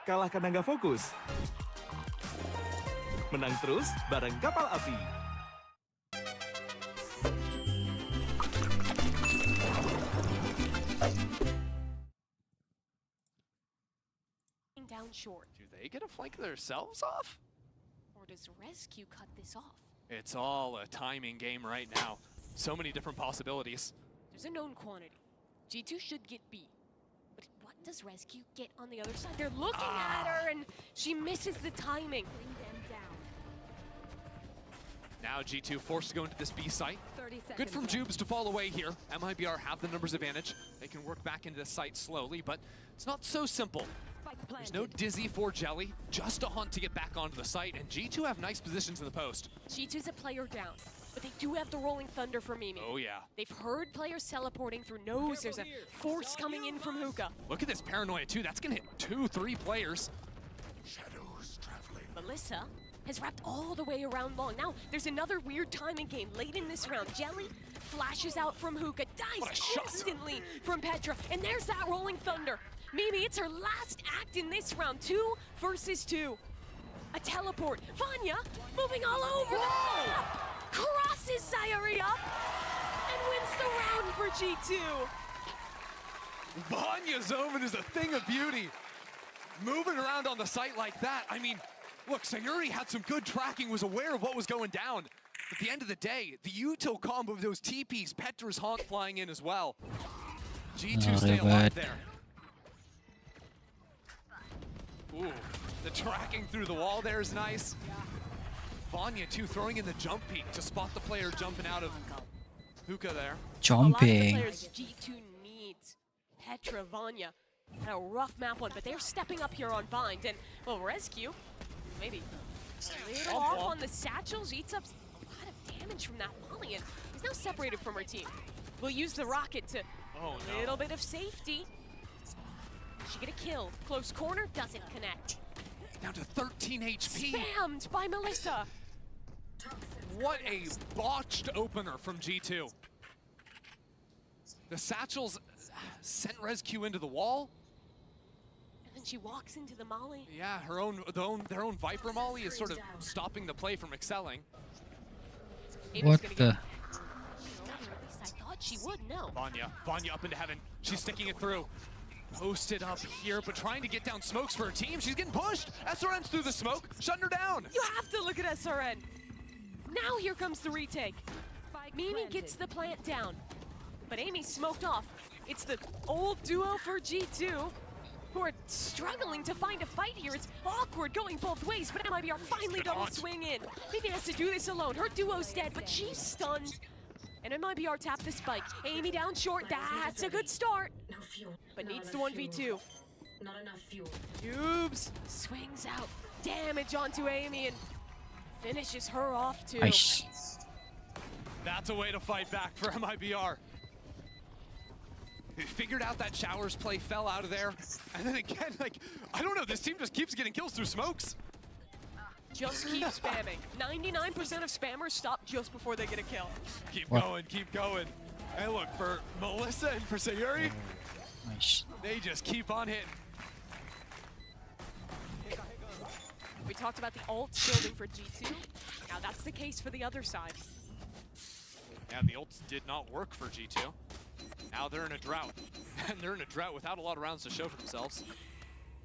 kalah karena nggak fokus. Menang terus bareng kapal api. Down short. Do they get a flank themselves off? Or does Rescue cut this off? It's all a timing game right now. So many different possibilities. There's a known quantity. G2 should get B. But what does Rescue get on the other side? They're looking at her and she misses the timing. Bring them down. Now G2 forced to go into this B site. 30 seconds Good from left. Jubes to fall away here. MIBR have the numbers advantage. They can work back into the site slowly, but it's not so simple. There's no Dizzy for Jelly, just a hunt to get back onto the site, and G2 have nice positions in the post. G2's a player down, but they do have the Rolling Thunder for Mimi. Oh yeah. They've heard players teleporting through nose. There's a force coming in from Hookah. Look at this paranoia too. That's gonna hit 2-3 players. Shadows traveling. Melissa has wrapped all the way around long. Now, there's another weird timing game late in this round. Jelly flashes out from Hookah, What a dies shot. instantly from Petra, and there's that Rolling Thunder. Mimi, it's her last act in this round. 2 versus 2. A teleport. Vanya moving all over the map, crosses Sayuri up, and wins the round for G2. Vanya's Omen is a thing of beauty. Moving around on the site like that, I mean, look, Sayuri had some good tracking, was aware of what was going down. At the end of the day, the util combo of those TPs, Petra's Haunt flying in as well. G2 stay alive there. Ooh, the tracking through the wall there is nice. Vanya too throwing in the jump peek to spot the player jumping out of Hookah there. A lot of the Jumping. players G2 needs. Petra, Vanya had a rough map one, but they're stepping up here on Bind. And, well, Rescue, maybe a little off on the satchels, eats up a lot of damage from that Molly, and he's now separated from her team. We'll use the rocket to Oh, a no. little bit of safety. She get a kill. Close corner, doesn't connect. Down to 13 HP. Spammed by Melissa. What a botched opener from G2. The satchels sent Rescue into the wall. And then she walks into the Molly. Yeah, their own Viper Molly is sort of stopping the play from excelling. Amy's What gonna the? get over, at least I thought she would, no. Vanya up into heaven. She's sticking it through. Posted up here, but trying to get down smokes for her team. She's getting pushed. SRN's through the smoke, shutting her down. You have to look at SRN. Now here comes the retake. Mimi gets the plant down, but Amy smoked off. It's the old duo for G2 who are struggling to find a fight here. It's awkward going both ways, but MIBR finally Good double haunt. swing in. Mimi has to do this alone. Her duo's dead, but she's stunned. And MIBR tap the spike. Amy down short, that's a good start. No fuel. But Not needs the enough 1v2. fuel. Not enough fuel. Jubes swings out damage onto Amy and finishes her off too. Nice. That's a way to fight back for MIBR. They figured out that Showers play, fell out of there. And then again, like, I don't know, this team just keeps getting kills through smokes. Just keep spamming. 99% of spammers stop just before they get a kill. Keep What? going, keep going. And look, for Melissa and for Sayuri, Nice. they just keep on hitting. We talked about the ults building for G2. Now that's the case for the other side. Yeah, the ults did not work for G2. Now they're in a drought. And they're in a drought without a lot of rounds to show for themselves.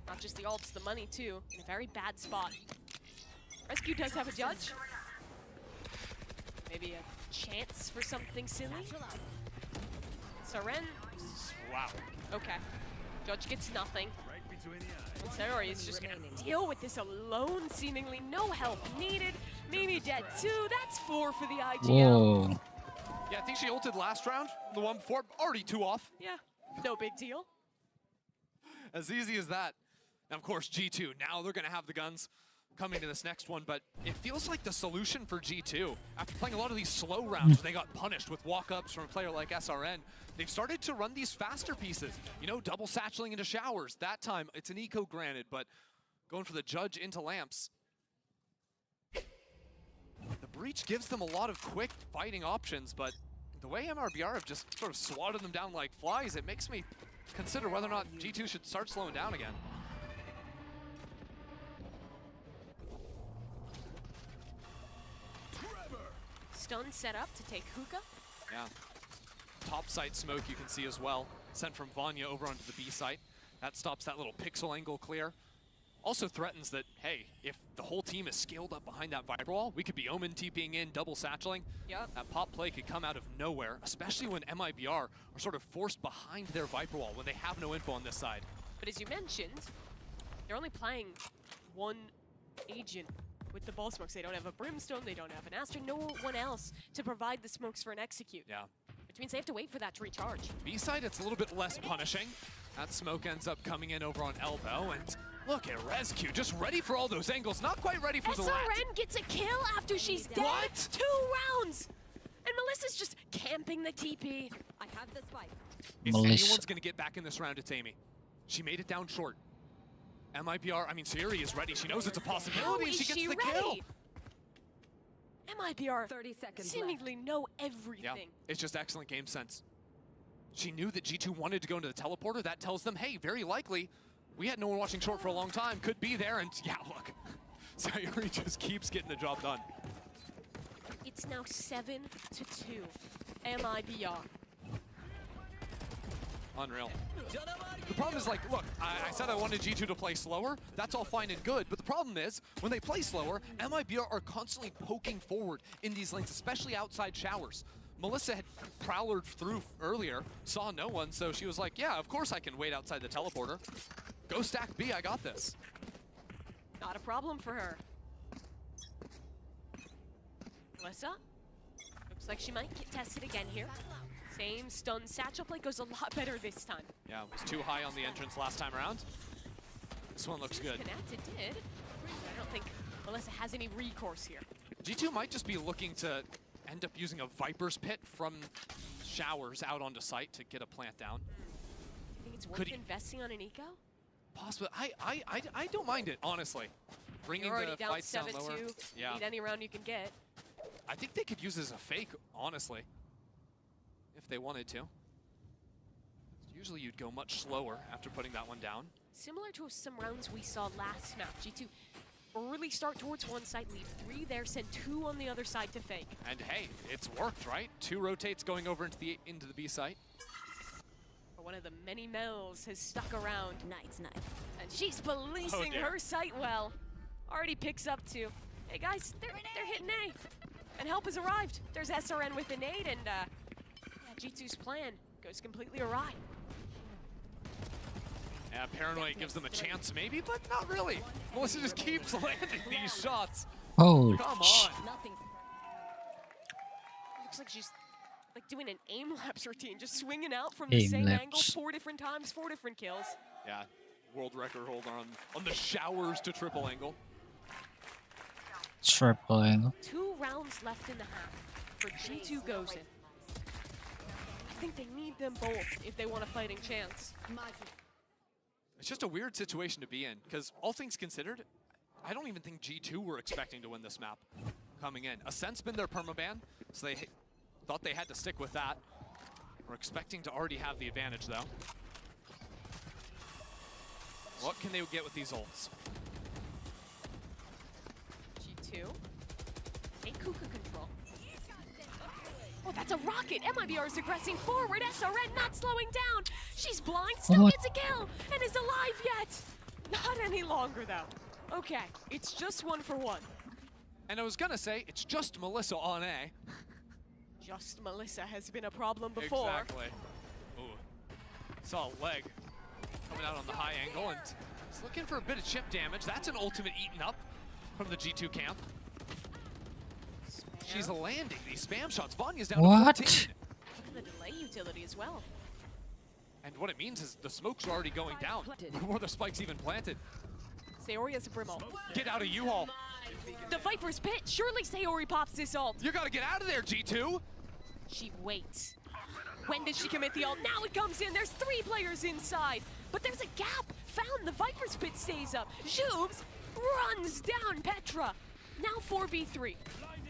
Not just the ults, the money too. In a very bad spot. Rescue does have a judge. Maybe a chance for something silly. Saren, Wow. okay. Judge gets nothing. And Sayuri is just gonna deal with this alone, seemingly no help needed. Mimi dead too, that's 4 for the IGL. Whoa. Yeah, I think she ulted last round. The one before, already 2 off. Yeah, no big deal. As easy as that. And of course, G2, now they're gonna have the guns coming to this next one, but it feels like the solution for G2, after playing a lot of these slow rounds where they got punished with walk-ups from a player like SRN, they've started to run these faster pieces. You know, double satcheling into Showers. That time, it's an eco granted, but going for the judge into lamps. The breach gives them a lot of quick fighting options, but the way MRBR have just sort of swatted them down like flies, it makes me consider whether or not G2 should start slowing down again. stun set up to take Hookah. Yeah. Top side smoke you can see as well. Sent from Vanya over onto the B site. That stops that little pixel angle clear. Also threatens that, hey, if the whole team is scaled up behind that Viper wall, we could be Omen TPing in, double satcheling. Yep. That pop play could come out of nowhere, especially when MIBR are sort of forced behind their Viper wall when they have no info on this side. But as you mentioned, they're only playing one agent with the ball smokes. They don't have a Brimstone, they don't have an Astra, no one else to provide the smokes for an execute. Yeah. Which means they have to wait for that to recharge. B side, it's a little bit less punishing. That smoke ends up coming in over on Elbow, and look at Rescue, just ready for all those angles, not quite ready for the lat. SRN gets a kill after she's dead. What? 2 rounds! And Melissa's just camping the TP. I have the spike. If Melissa. anyone's gonna get back in this round, it's Amy. She made it down short. MIBR, I mean, Siri is ready. She knows it's a How possibility, and is she gets she the ready? kill. MIBR 30 seconds seemingly know Yeah, everything. it's just excellent game sense. She knew that G2 wanted to go into the teleporter. That tells them, hey, very likely, we had no one watching short for a long time. Could be there, and yeah, look. Sayuri just keeps getting the job done. It's now 7-2. MIBR. Unreal. The problem is, like, look, I said I wanted G2 to play slower. That's all fine and good, but the problem is, when they play slower, MIBR are constantly poking forward in these lanes, especially outside showers. Melissa had prowlered through earlier, saw no one, so she was like, yeah, of course I can wait outside the teleporter. Go stack B, I got this. Not a problem for her. Melissa? Looks like she might get tested again here. Same stun. Satchel play goes a lot better this time. Yeah, it was too high on the entrance last time around. This one looks good. Connected did. I don't think Melissa has any recourse here. G2 might just be looking to end up using a Viper's Pit from showers out onto site to get a plant down. Do you think it's worth Could he- investing on an eco? Possibly. I don't mind it, honestly. Bringing You're already the down fights down 7-2. lower. Yeah. Need any round you can get. I think they could use it as a fake, honestly, if they wanted to. Usually you'd go much slower after putting that one down. Similar to some rounds we saw last map. G2 early start towards one side, leave 3 there, send 2 on the other side to fake. And hey, it's worked, right? 2 rotates going over into the B site. But one of the many Mel's has stuck around. Nice. And she's policing dear. her site well. Already picks up 2. Hey guys, they're hitting A. And help has arrived. There's SRN with a nade, and yeah, G2's plan goes completely awry. Yeah, Paranoid gives them a chance maybe, but not really. Melissa just keeps landing these shots. Oh, Come on. Nothing. Looks like she's like doing an aim lapse routine, just swinging out from the Aim same angle lapse. 4 different times, 4 different kills. Yeah, world record holder on the showers to triple angle. triple angle. 2 rounds left in the half for G2 goes in. I think they need them both if they want a fighting chance. It's just a weird situation to be in, because all things considered, I don't even think G2 were expecting to win this map coming in. Ascent's been their permaban, so they thought they had to stick with that. We're expecting to already have the advantage, though. What can they get with these ults? G2. Take Kuka control. Oh, that's a rocket! MIBR is aggressing forward. SRN not slowing down. She's blind, still What? gets a kill, and is alive yet. Not any longer, though. Okay, it's just 1 for 1. And I was gonna say, it's just Melissa on A. Just Melissa has been a problem before. Exactly. Ooh. Saw a leg coming out on the high angle, and he's looking for a bit of chip damage. That's an ultimate eaten up from the G2 camp. She's landing these spam shots. Vanya's down What? to 14. Look at the delay utility as well. And what it means is the smokes are already going down before the spike's even planted. Sayori has a Brimall. Get out of U-Haul. The Viper's Pit. Surely Sayori pops this ult. You gotta get out of there, G2. She waits. When does she commit the ult? Now it comes in. There's 3 players inside. But there's a gap. Found. The Viper's Pit stays up. Jubes runs down Petra. Now 4v3.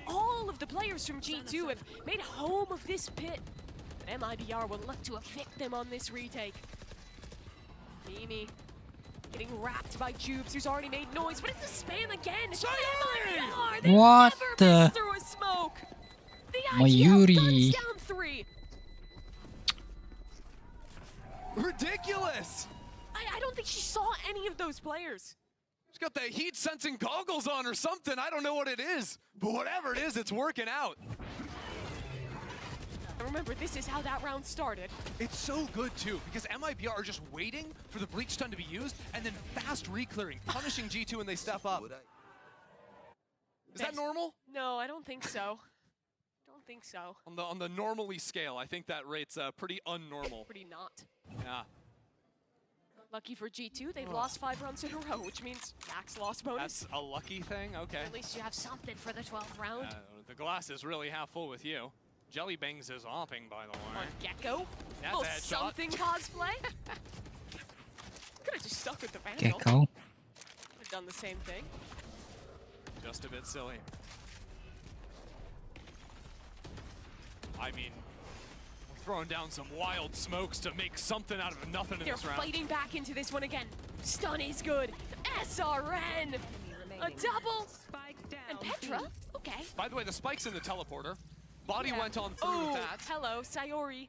All of the players from G2 have made home of this pit. But MIBR will look to evict them on this retake. Mimi getting wrapped by Jubes, who's already made noise, but it's a spam again. It's MIBR. They What never the- miss through a smoke. The The IGL Mayuri. guns down 3. Ridiculous! I don't think she saw any of those players. She's got the heat sensing goggles on or something. I don't know what it is, but whatever it is, it's working out. And remember, this is how that round started. It's so good too, because MIBR are just waiting for the Bleach Stun to be used and then fast re-clearing, punishing G2 when they step up. Is that normal? No, I don't think so. Don't think so. On the normally scale, I think that rate's pretty unnormal. Pretty not. Yeah. Lucky for G2, they've lost 5 rounds in a row, which means max loss bonus. That's a lucky thing? Okay. At least you have something for the 12th round. The glass is really half full with you. Jelly Bangs is opping, by the way. On Gecko. That's Oh, a headshot. something cosplay. Could have just stuck with the Vandal. Gecko. Would have done the same thing. Just a bit silly. I mean, we're throwing down some wild smokes to make something out of nothing in They're this round. fighting back into this one again. Stun is good. SRN. A double. And Petra. Okay. By the way, the spike's in the teleporter. Body Yeah. went on through Oh, with that. hello, Sayori.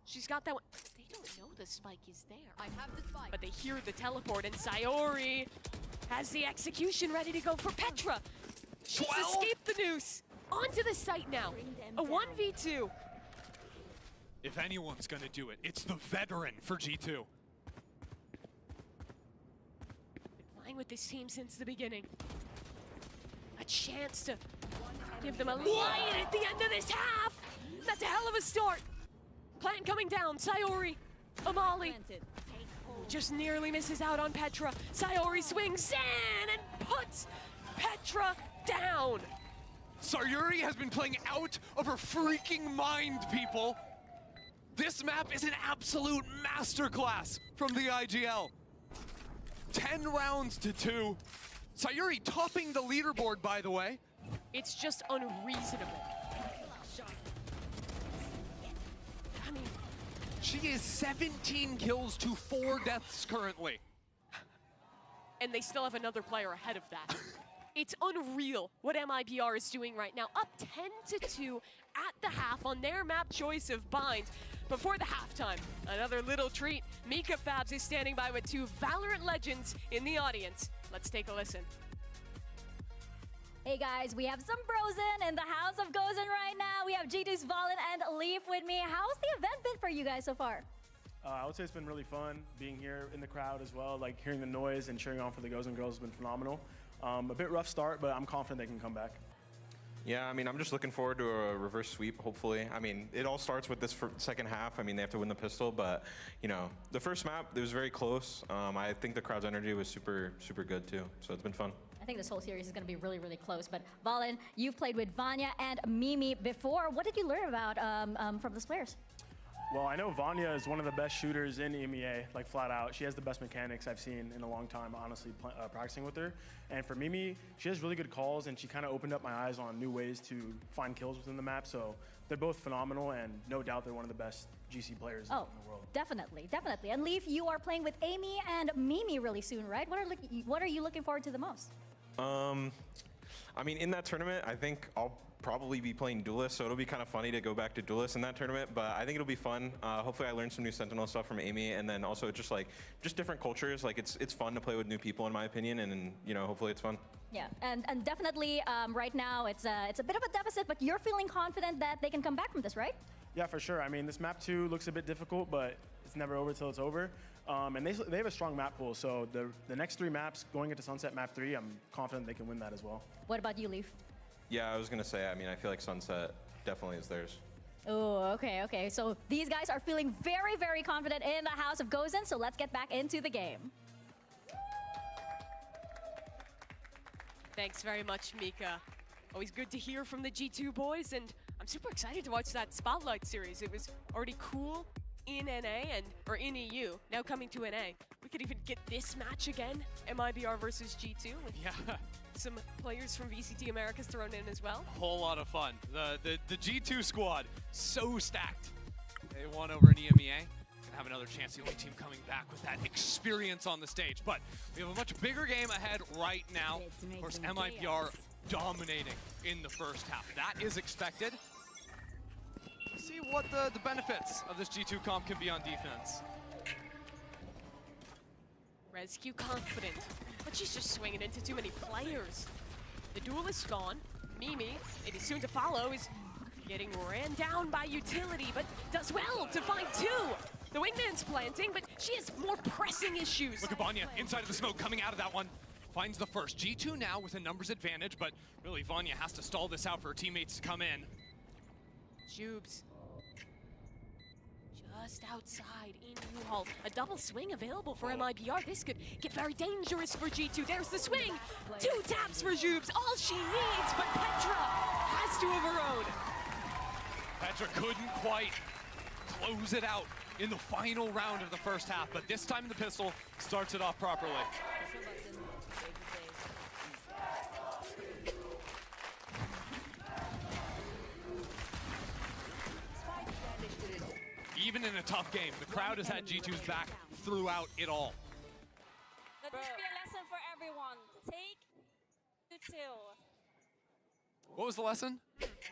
She's got that one. They don't know the spike is there. I have the spike. But they hear the teleport, and Sayori has the execution ready to go for Petra. She's 12? escaped the noose. Onto the site now. A 1v2. If anyone's gonna do it, it's the veteran for G2. Been playing with this team since the beginning. A chance to give them a lion at the end of this half. That's a hell of a start. Plant coming down. Sayori. Amali. Just nearly misses out on Petra. Sayori swings in and puts Petra down. Sayuri has been playing out of her freaking mind, people. This map is an absolute masterclass from the IGL. 10 rounds to 2. Sayuri topping the leaderboard, by the way. It's just unreasonable. I mean, She is 17 kills to 4 deaths currently. and they still have another player ahead of that. It's unreal what MIBR is doing right now. Up 10-2 at the half on their map choice of Bind. Before the halftime, another little treat. Mika Fabs is standing by with 2 Valorant legends in the audience. Let's take a listen. Hey guys, we have some Brosen in the house of Gozen right now. We have G2's Valen and Leaf with me. How's the event been for you guys so far? I would say it's been really fun being here in the crowd as well. Like hearing the noise and cheering on for the Gozen girls has been phenomenal. A bit rough start, but I'm confident they can come back. Yeah, I mean, I'm just looking forward to a reverse sweep, hopefully. I mean, it all starts with this second half. I mean, they have to win the pistol, but, you know, the first map, it was very close. I think the crowd's energy was super, super good, too, so it's been fun. I think this whole series is going to be really, really close. But Valen, you've played with Vanya and Mimi before. What did you learn about from those players? Well, I know Vanya is one of the best shooters in EMEA, like flat out. She has the best mechanics I've seen in a long time, honestly, practicing with her. And for Mimi, she has really good calls, and she kind of opened up my eyes on new ways to find kills within the map. So they're both phenomenal, and no doubt they're one of the best GC players in the world. Definitely, definitely. And Leaf, you are playing with Amy and Mimi really soon, right? What are you looking forward to the most? I mean, in that tournament, I think I'll probably be playing Duelist, so it'll be kind of funny to go back to Duelist in that tournament, but I think it'll be fun. Hopefully I learned some new Sentinel stuff from Amy, and then also just different cultures. Like it's fun to play with new people, in my opinion, and you know, hopefully it's fun. Yeah, and definitely right now it's a bit of a deficit, but you're feeling confident that they can come back from this, right? Yeah, for sure. I mean, this map 2 looks a bit difficult, but it's never over till it's over. And they have a strong map pool, so the next 3 maps going into Sunset map 3, I'm confident they can win that as well. What about you, Leaf? Yeah, I was gonna say, I mean, I feel like Sunset definitely is theirs. Oh, okay. So these guys are feeling very, very confident in the house of Gozen, so let's get back into the game. Thanks very much, Mika. Always good to hear from the G2 boys, and I'm super excited to watch that Spotlight series. It was already cool in NA or in EU, now coming to NA. We could even get this match again, MIBR versus G2, with some players from VCT Americas thrown in as well. Whole lot of fun. The G2 squad, so stacked. They won over in EMEA. Gonna have another chance, the only team coming back with that experience on the stage. But we have a much bigger game ahead right now. Of course, MIBR dominating in the first half. That is expected. see what the benefits of this G2 comp can be on defense. Rescue confident, but she's just swinging into too many players. The duelist gone. Mimi, it is soon to follow, is getting ran down by utility, but does well to find two. The wingman's planting, but she has more pressing issues. Look at Vanya inside of the smoke, coming out of that one. Finds the first. G2 now with a numbers advantage, but really Vanya has to stall this out for her teammates to come in. Jubes. Just outside in U-Haul. A double swing available for MIBR. This could get very dangerous for G2. There's the swing. 2 taps for Jubes. All she needs, but Petra has to of her own. Petra couldn't quite close it out in the final round of the first half, but this time the pistol starts it off properly. Even in a tough game, the crowd has had G2's back throughout it all. Let this be a lesson for everyone. Take the two. What was the lesson?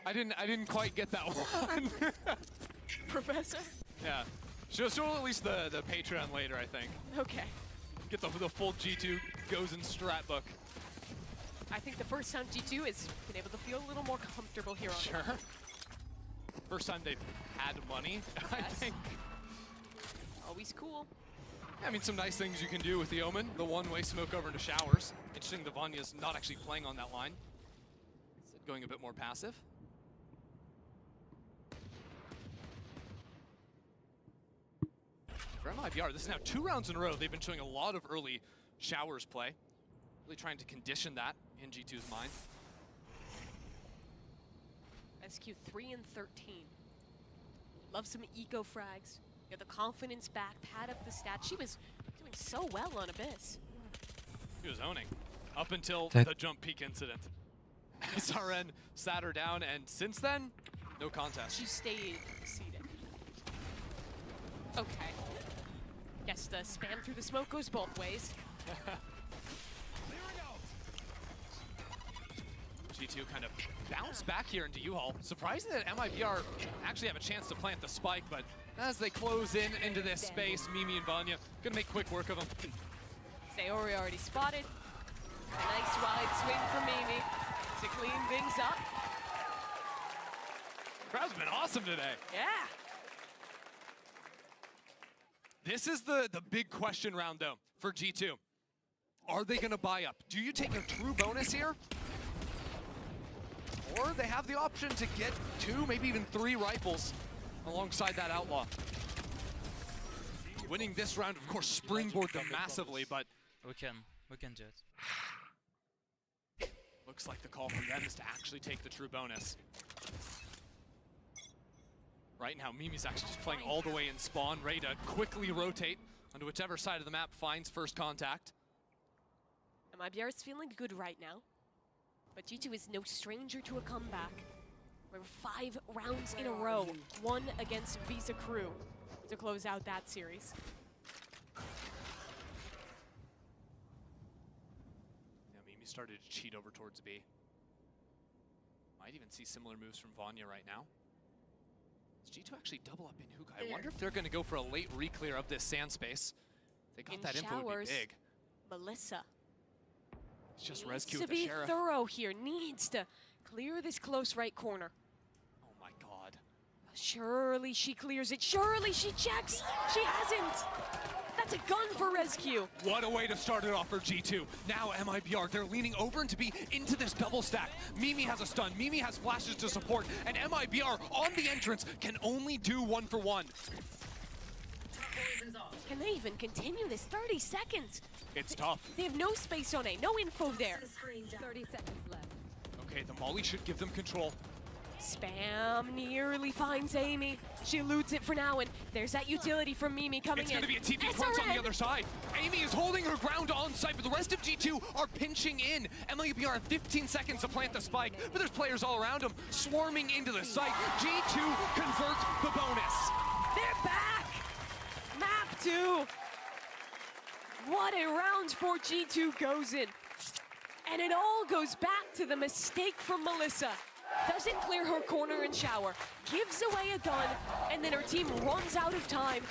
I didn't quite get that one. Professor? Yeah. She'll release the Patreon later, I think. Okay. Get the full G2 goes in strat book. I think the first time G2 has been able to feel a little more comfortable here on Sure. First time they've had money, I think. Always cool. I mean, some nice things you can do with the Omen. The one-way smoke over into showers. Interesting that Vanya's not actually playing on that line. Instead going a bit more passive. For MIBR, this is now 2 rounds in a row. They've been showing a lot of early showers play. Really trying to condition that in G2's mind. SQ 3 and 13. Love some eco frags. Get the confidence back, pad up the stats. She was doing so well on Abyss. He was owning up until the jump peak incident. SRN sat her down, and since then, no contest. She stayed seated. Okay. Guess the spam through the smoke goes both ways. G2 kind of bounced back here into U-Haul. Surprising that MIBR actually have a chance to plant the spike, but as they close in into this space, Mimi and Vanya gonna make quick work of them. Sayori already spotted. A nice wide swing for Mimi to clean things up. Crowd's been awesome today. Yeah. This is the big question round, though, for G2. Are they gonna buy up? Do you take a true bonus here? Or they have the option to get 2, maybe even 3 rifles alongside that Outlaw. Winning this round, of course, springboard them massively, but We can do it. looks like the call from them is to actually take the true bonus. Right now, Mimi's actually just playing all the way in spawn, ready to quickly rotate onto whichever side of the map finds first contact. MIBR is feeling good right now, but G2 is no stranger to a comeback. We're 5 rounds in a row, 1 against Visa Crew to close out that series. Yeah, Mimi started to cheat over towards B. Might even see similar moves from Vanya right now. Does G2 actually double up in Hookah? I wonder if they're going to go for a late re-clear of this sand space. They got In that info, it would be showers, big. Melissa It's just needs rescue to with the be Sheriff. thorough here, needs to clear this close right corner. Oh my god. Surely she clears it, surely she checks! She hasn't! That's a gun for Rescue! What a way to start it off for G2. Now MIBR, they're leaning over into B into this double stack. Mimi has a stun, Mimi has flashes to support, and MIBR on the entrance can only do 1 for 1. Can they even continue this? 30 seconds! It's tough. They have no space on A, no info there. 30 seconds left. Okay, the Molly should give them control. Spam nearly finds Amy. She eludes it for now, and there's that utility from Mimi coming It's in. going to be a TP crunch on the SRN. other side. Amy is holding her ground on site, but the rest of G2 are pinching in. MIBR have 15 seconds to plant the spike, but there's players all around them swarming into the site. G2 convert the bonus. They're back! Map 2! What a round for G2 goes in. And it all goes back to the mistake from Melissa. doesn't clear her corner and shower, gives away a gun, and then her team runs out of time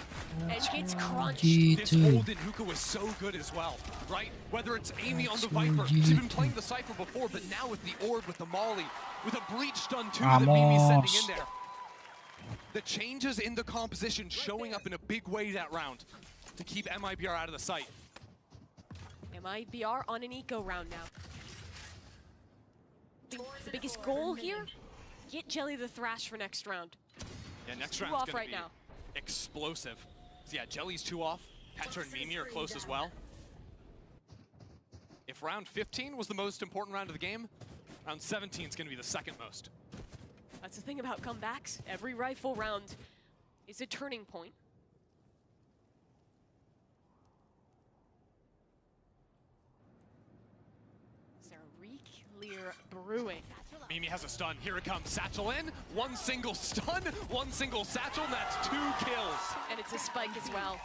and gets crunched. This Golden Hookah was so good as well, right? Whether it's Amy on the Viper, she's been playing the Cypher before, but now with the Orb, with the Molly, with a Breach stun too that Mimi's sending in there. The changes in the composition showing up in a big way that round to keep MIBR out of the sight. MIBR on an eco round now. The biggest goal here, get Jelly the Thrash for next round. Yeah, next Two round's off gonna right be now. explosive. So yeah, Jelly's 2 off. Petra and Mimi are close as well. If round 15 was the most important round of the game, round 17 is gonna be the second most. That's the thing about comebacks. Every rifle round is a turning point. Is there a re-clear brewing? Mimi has a stun. Here it comes. Satchel in. One single stun, one single satchel, and that's 2 kills. And it's a spike as well.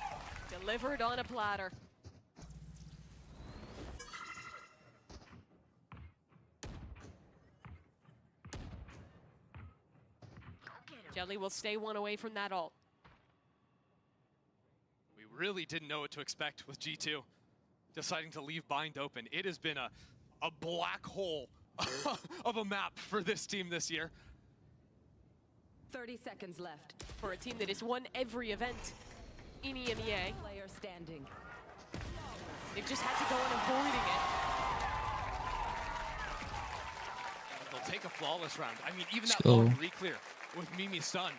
Delivered on a platter. Jelly will stay one away from that ult. We really didn't know what to expect with G2 deciding to leave Bind open. It has been a black hole of a map for this team this year. 30 seconds left. For a team that has won every event in EMEA. Player standing. They've just had to go on avoiding it. They'll take a flawless round. I mean, even that long re-clear with Mimi stun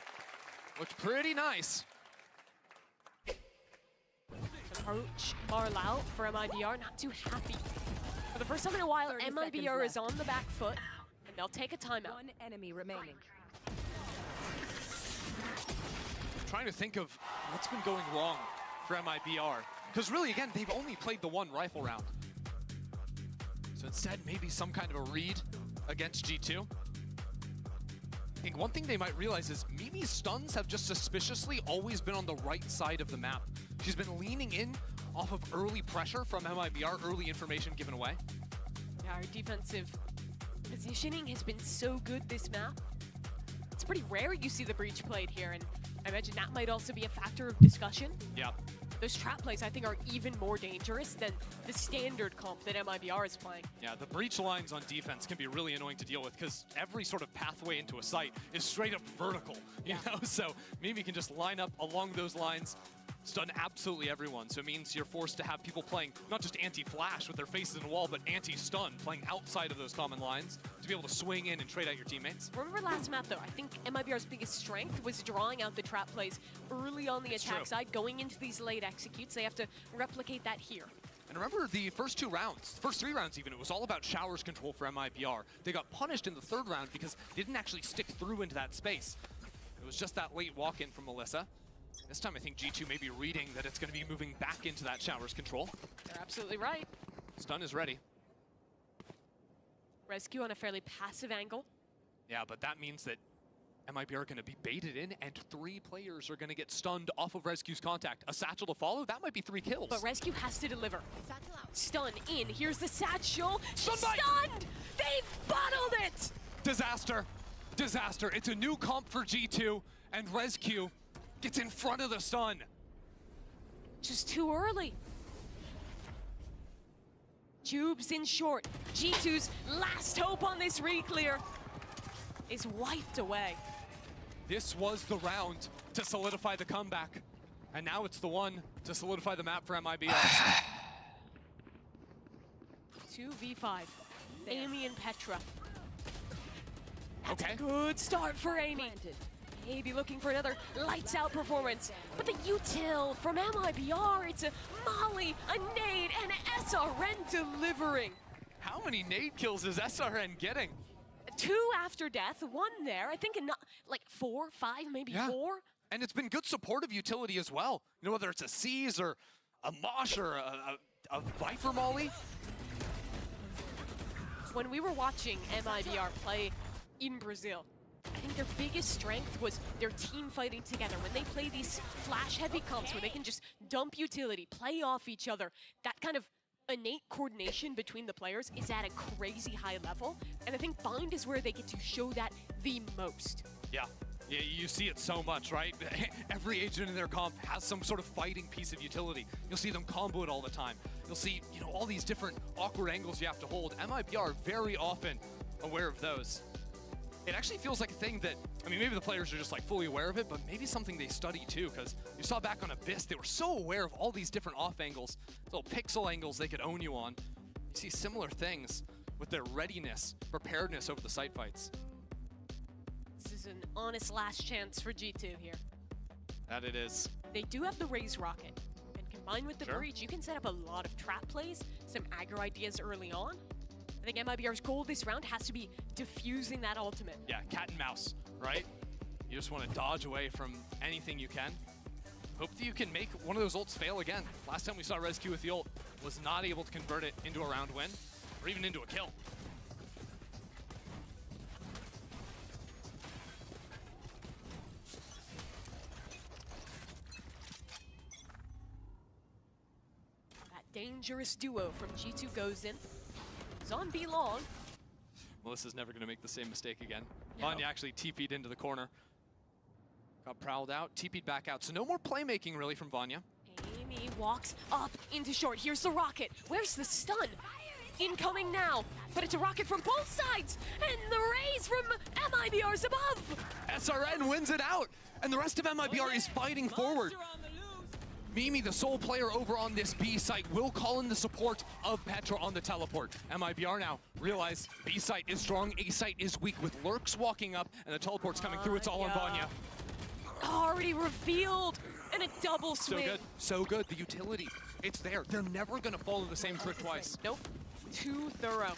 looked pretty nice. Approach Marlau for MIBR, not too happy. For the first time in a while, MIBR is on the back foot, and they'll take a timeout. One enemy remaining. Trying to think of what's been going wrong for MIBR. Because really, again, they've only played the one rifle round. So instead, maybe some kind of a read against G2. I think one thing they might realize is Mimi's stuns have just suspiciously always been on the right side of the map. She's been leaning in off of early pressure from MIBR, early information given away. Yeah, our defensive positioning has been so good this map. It's pretty rare you see the Breach played here, and I imagine that might also be a factor of discussion. Yeah. Those trap plays, I think, are even more dangerous than the standard comp that MIBR is playing. Yeah, the breach lines on defense can be really annoying to deal with because every sort of pathway into a site is straight up vertical, you know? So Mimi can just line up along those lines, stun absolutely everyone. So it means you're forced to have people playing not just anti-flash with their faces in the wall, but anti-stun, playing outside of those common lines to be able to swing in and trade out your teammates. Remember last map, though, I think MIBR's biggest strength was drawing out the trap plays early on the attack side, going into these late executes. They have to replicate that here. And remember the first 2 rounds, first 3 rounds even, it was all about showers control for MIBR. They got punished in the 3rd round because they didn't actually stick through into that space. It was just that late walk-in from Melissa. This time I think G2 may be reading that it's going to be moving back into that showers control. They're absolutely right. Stun is ready. Rescue on a fairly passive angle. Yeah, but that means that MIBR are going to be baited in, and 3 players are going to get stunned off of Rescue's contact. A satchel to follow, that might be 3 kills. But Rescue has to deliver. Stun in, here's the satchel. Stunned! They've bottled it! Disaster. Disaster. It's a new comp for G2, and Rescue gets in front of the stun. Just too early. Tubes in short. G2's last hope on this re-clear is wiped away. This was the round to solidify the comeback, and now it's the one to solidify the map for MIBR. 2v5. Amy and Petra. That's Okay. a good start for Amy. Maybe looking for another lights out performance. But the util from MIBR, it's a Molly, a nade, and an SRN delivering. How many nade kills is SRN getting? 2 after death, 1 there. I think like 4, 5, maybe 4. And it's been good supportive utility as well. You know, whether it's a Seize or a Mosh or a Viper Molly. When we were watching MIBR play in Brazil, I think their biggest strength was their team fighting together. When they play these flash-heavy comps where they can just dump utility, play off each other, that kind of innate coordination between the players is at a crazy high level, and I think Bind is where they get to show that the most. Yeah. Yeah, you see it so much, right? Every agent in their comp has some sort of fighting piece of utility. You'll see them combo it all the time. You'll see, you know, all these different awkward angles you have to hold. MIBR are very often aware of those. It actually feels like a thing that, I mean, maybe the players are just like fully aware of it, but maybe something they study too, because you saw back on Abyss, they were so aware of all these different off angles, little pixel angles they could own you on. You see similar things with their readiness, preparedness over the site fights. This is an honest last chance for G2 here. That it is. They do have the Raze Rocket, and combined with the Breach, you can set up a lot of trap plays, some aggro ideas early on. I think MIBR's goal this round has to be diffusing that ultimate. Yeah, cat and mouse, right? You just want to dodge away from anything you can. Hope that you can make one of those ults fail again. Last time we saw ResQ with the ult was not able to convert it into a round win, or even into a kill. Dangerous duo from G2 goes in. Zombie long. Melissa's never going to make the same mistake again. Vanya actually TP'd into the corner. Got prowled out, TP'd back out. So no more playmaking really from Vanya. Amy walks up into short. Here's the rocket. Where's the stun? Incoming now. But it's a rocket from both sides. And the raise from MIBR's above. SRN wins it out. And the rest of MIBR is fighting forward. Mimi, the sole player over on this B site, will call in the support of Petra on the teleport. MIBR now realize B site is strong, A site is weak, with Lurks walking up and the teleport's coming through. It's all on Vanya. Already revealed, and a double swing. So good, so good. The utility, it's there. They're never gonna follow the same trick twice. Nope, too thorough.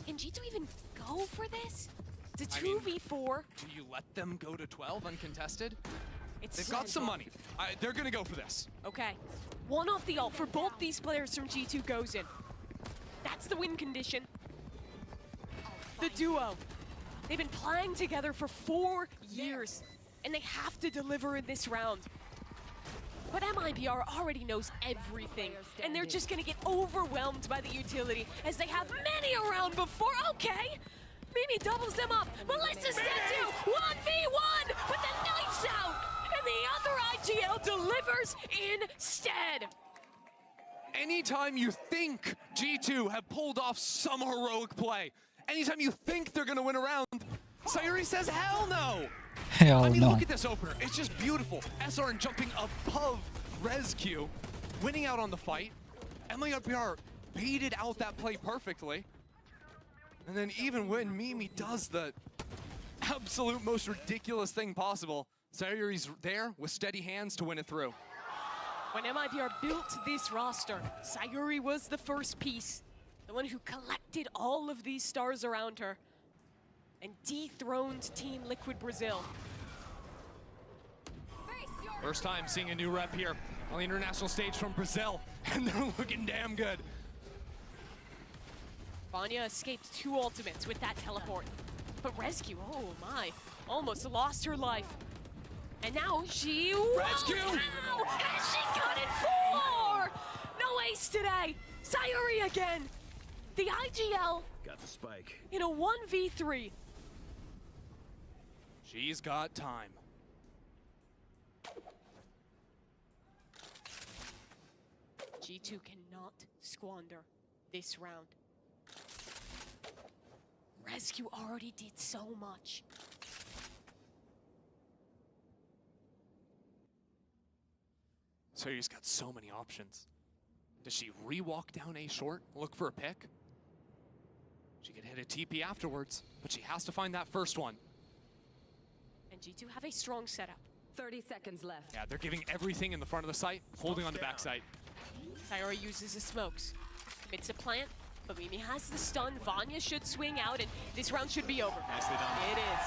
Can G2 even go for this? It's a 2v4. Do you let them go to 12 uncontested? They've It's got some money. They're gonna go for this. Okay, one off the ult for both these players from G2 goes in. That's the win condition. The duo. They've been playing together for 4 years, and they have to deliver in this round. But MIBR already knows everything, and they're just gonna get overwhelmed by the utility as they have many around before. Okay, Mimi doubles them up. Melissa's dead too. 1v1 with the knives out, and the other IGL delivers instead. Anytime you think G2 have pulled off some heroic play, anytime you think they're gonna win a round, Sayuri says hell no. Hell I mean, no. look at this opener. It's just beautiful. SRN jumping above ResQ, winning out on the fight. MIBR baited out that play perfectly. And then even when Mimi does the absolute most ridiculous thing possible, Sayuri's there with steady hands to win it through. When MIBR built this roster, Sayuri was the first piece, the one who collected all of these stars around her and dethroned Team Liquid Brazil. First time seeing a new rep here on the international stage from Brazil, and they're looking damn good. Vanya escaped 2 ultimates with that teleport. But ResQ, oh my, almost lost her life. And now she ResQ! Ow! And she got it 4! No ace today. Sayuri again. The IGL Got the spike. in a 1v3. She's got time. G2 cannot squander this round. ResQ already did so much. Sayuri's got so many options. Does she re-walk down A short, look for a pick? She could hit a TP afterwards, but she has to find that first one. And G2 have a strong setup. 30 seconds left. Yeah, they're giving everything in the front of the site, holding on the back site. Sayuri uses the smokes. Commits a plant, but Mimi has the stun. Vanya should swing out, and this round should be over. Nicely done. It is.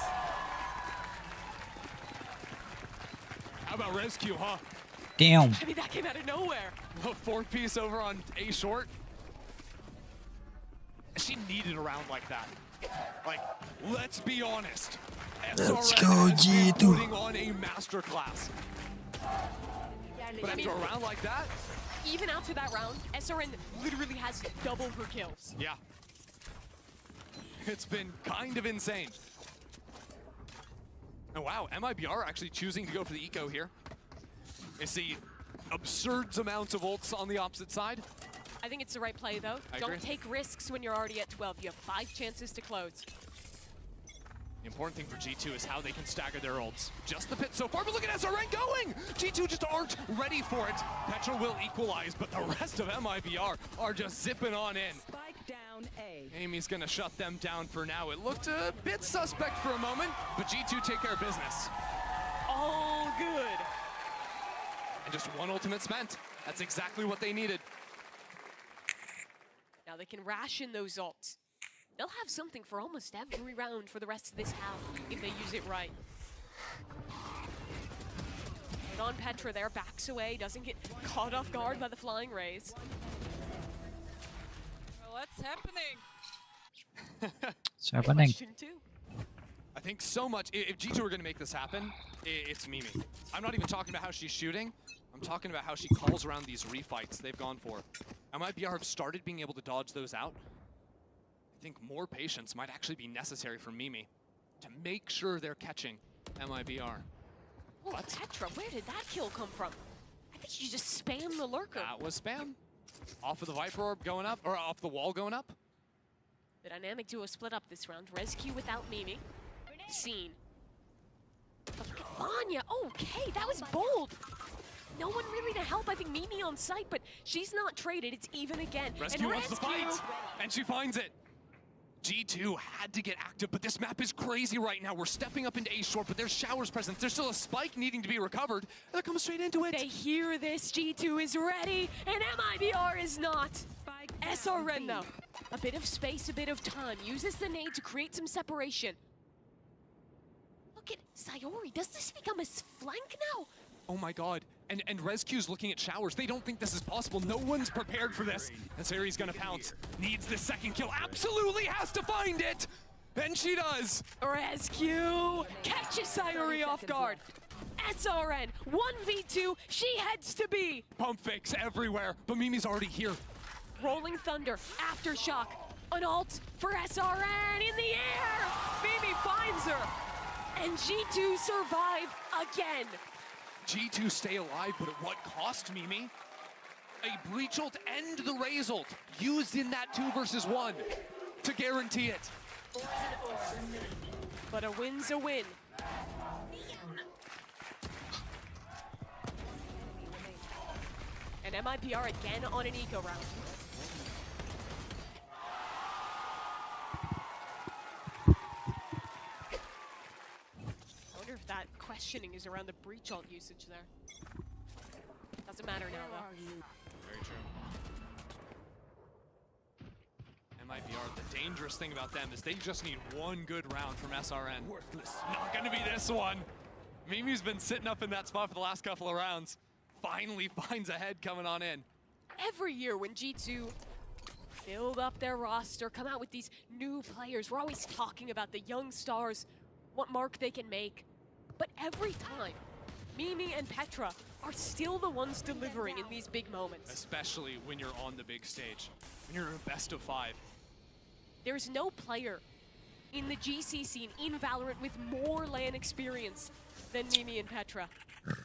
How about ResQ, huh? Damn. I mean, that came out of nowhere. A 4-piece over on A short. She needed a round like that. Like, let's be honest. Let's SRN go, has been G2. putting on a masterclass. But after a round like that, even after that round, SRN literally has double her kills. Yeah. It's been kind of insane. Oh wow, MIBR actually choosing to go for the eco here. You see absurd amounts of ults on the opposite side. I think it's the right play, though. I Don't agree. take risks when you're already at 12. You have 5 chances to close. The important thing for G2 is how they can stagger their ults. Just the pit so far, but look at SRN going! G2 just aren't ready for it. Petra will equalize, but the rest of MIBR are just zipping on in. Spike down A. Amy's gonna shut them down for now. It looked a bit suspect for a moment, but G2 take care of business. All good. And just one ultimate spent. That's exactly what they needed. Now they can ration those ults. They'll have something for almost every round for the rest of this half if they use it right. But on Petra there, backs away, doesn't get caught off guard by the flying rays. Well, what's happening? It's happening. Question 2. I think so much, if G2 are gonna make this happen, it's Mimi. I'm not even talking about how she's shooting. I'm talking about how she calls around these refights they've gone for. MIBR have started being able to dodge those out. I think more patience might actually be necessary for Mimi to make sure they're catching MIBR. Oh, Petra, where did that kill come from? I think you just spammed the lurker. That was spam. Off of the Viper Orb going up, or off the wall going up. The dynamic duo split up this round. Rescue without Mimi. Scene. But look at Vanya. Okay, that was bold. No one really to help. I think Mimi on site, but she's not traded. It's even again. Rescue and wants to fight, and she finds it. G2 had to get active, but this map is crazy right now. We're stepping up into A short, but there's Showers presence. There's still a spike needing to be recovered. And they're coming straight into it. They hear this. G2 is ready, and MIBR is not. SRN though. A bit of space, a bit of time. Uses the nade to create some separation. Look at Sayori. Does this become his flank now? Oh my god. And Rescue's looking at Showers. They don't think this is possible. No one's prepared for this. And Sayori's gonna pounce. Needs the second kill. Absolutely has to find it! And she does! Rescue catches Sayori off guard. SRN 1v2. She heads to B. Pump fakes everywhere, but Mimi's already here. Rolling Thunder, Aftershock, an ult for SRN in the air! Mimi finds her, and G2 survive again. G2 stay alive, but at what cost, Mimi? A breach ult and the raise ult used in that 2 versus 1 to guarantee it. But a win's a win. And MIBR again on an eco round. I wonder if that questioning is around the breach ult usage there. Doesn't matter now though. Very true. MIBR, the dangerous thing about them is they just need one good round from SRN. Worthless. Not gonna be this one. Mimi's been sitting up in that spot for the last couple of rounds. Finally finds a head coming on in. Every year when G2 build up their roster, come out with these new players, we're always talking about the young stars, what mark they can make. But every time, Mimi and Petra are still the ones delivering in these big moments. Especially when you're on the big stage, when you're in a best of 5. There's no player in the GC scene in Valorant with more LAN experience than Mimi and Petra. One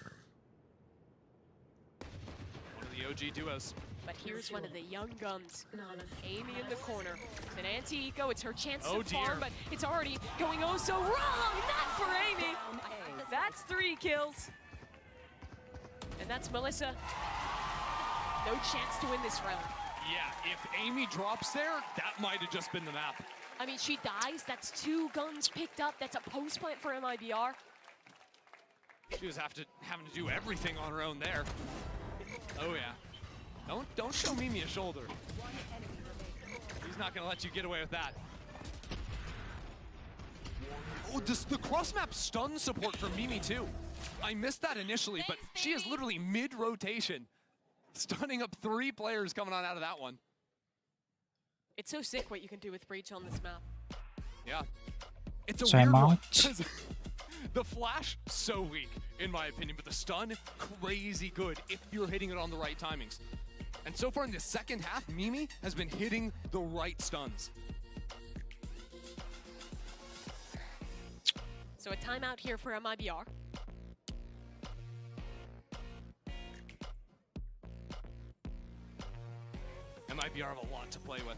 of the OG duos. But here's one of the young guns, Amy in the corner. It's an anti-eco, it's her chance Oh to farm, dear. but it's already going oh so wrong! Not for Amy! That's 3 kills. And that's Melissa. No chance to win this round. Yeah, if Amy drops there, that might have just been the map. I mean, she dies, that's 2 guns picked up, that's a post plant for MIBR. She was having to do everything on her own there. Oh yeah. Don't show Mimi a shoulder. He's not gonna let you get away with that. Oh, the cross-map stun support for Mimi too. I missed that initially, but she is literally mid-rotation, stunning up 3 players coming on out of that one. It's so sick what you can do with Breach on this map. Yeah. It's a Time weird one. out. The flash, so weak, in my opinion, but the stun, crazy good if you're hitting it on the right timings. And so far in the second half, Mimi has been hitting the right stuns. So a timeout here for MIBR. MIBR have a lot to play with.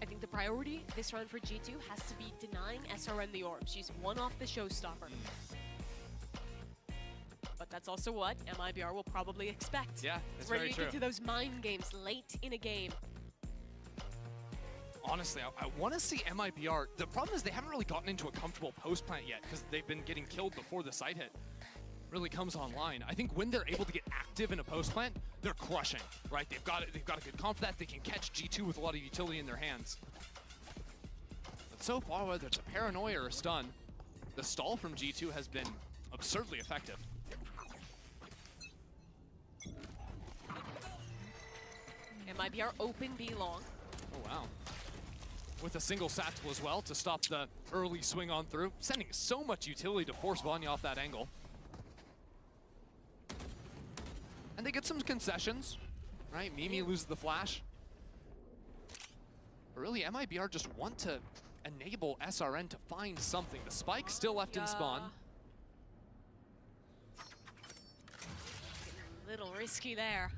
I think the priority this round for G2 has to be denying SRN the orb. She's one off the showstopper. But that's also what MIBR will probably expect. Yeah, that's It's ready very to true. get to those mind games late in a game. Honestly, I want to see MIBR. The problem is they haven't really gotten into a comfortable post plant yet because they've been getting killed before the site hit really comes online. I think when they're able to get active in a post plant, they're crushing, right? They've got a good comp for that. They can catch G2 with a lot of utility in their hands. But so far, whether it's a paranoia or a stun, the stall from G2 has been absurdly effective. MIBR open B long. Oh, wow. With a single satchel as well to stop the early swing on through, sending so much utility to force Vanya off that angle. And they get some concessions, right? Mimi loses the flash. But really, MIBR just want to enable SRN to find something. The spike still left in spawn. A little risky there.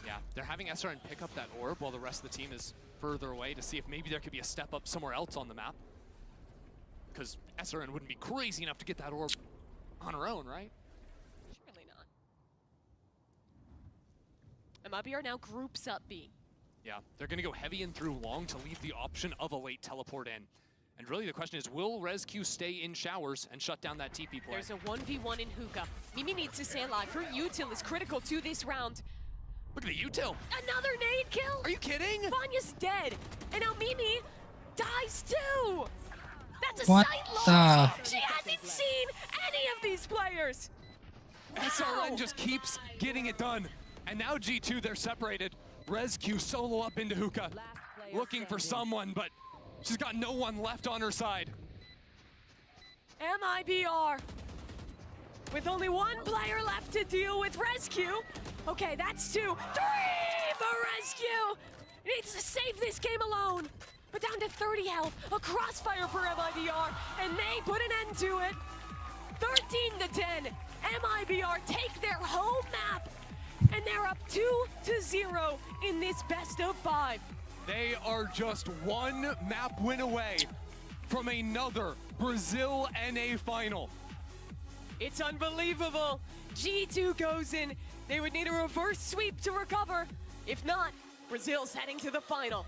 Yeah, they're having SRN pick up that orb while the rest of the team is further away to see if maybe there could be a step up somewhere else on the map. Because SRN wouldn't be crazy enough to get that orb on her own, right? Surely not. MIBR now groups up B. Yeah, they're going to go heavy and through long to leave the option of a late teleport in. And really the question is, will ResQ stay in showers and shut down that TP play? There's a 1v1 in Hookah. Mimi needs to stay alive. Her util is critical to this round. Look at the util. Another nade kill? Are you kidding? Vanya's dead. And now Mimi dies too. That's a What sight the- loss. She hasn't seen any of these players. SRN Wow. just keeps getting it done. And now G2, they're separated. ResQ solo up into Hookah, Last player looking for standing. someone, but she's got no one left on her side. MIBR with only one player left to deal with ResQ. Okay, that's 2. 3 for ResQ. Needs to save this game alone. But down to 30 health, a crossfire for MIBR, and they put an end to it. 13-10. MIBR take their home map, and they're up 2-0 in this best of 5. They are just one map win away from another Brazil NA final. It's unbelievable. G2 goes in. They would need a reverse sweep to recover. If not, Brazil's heading to the final.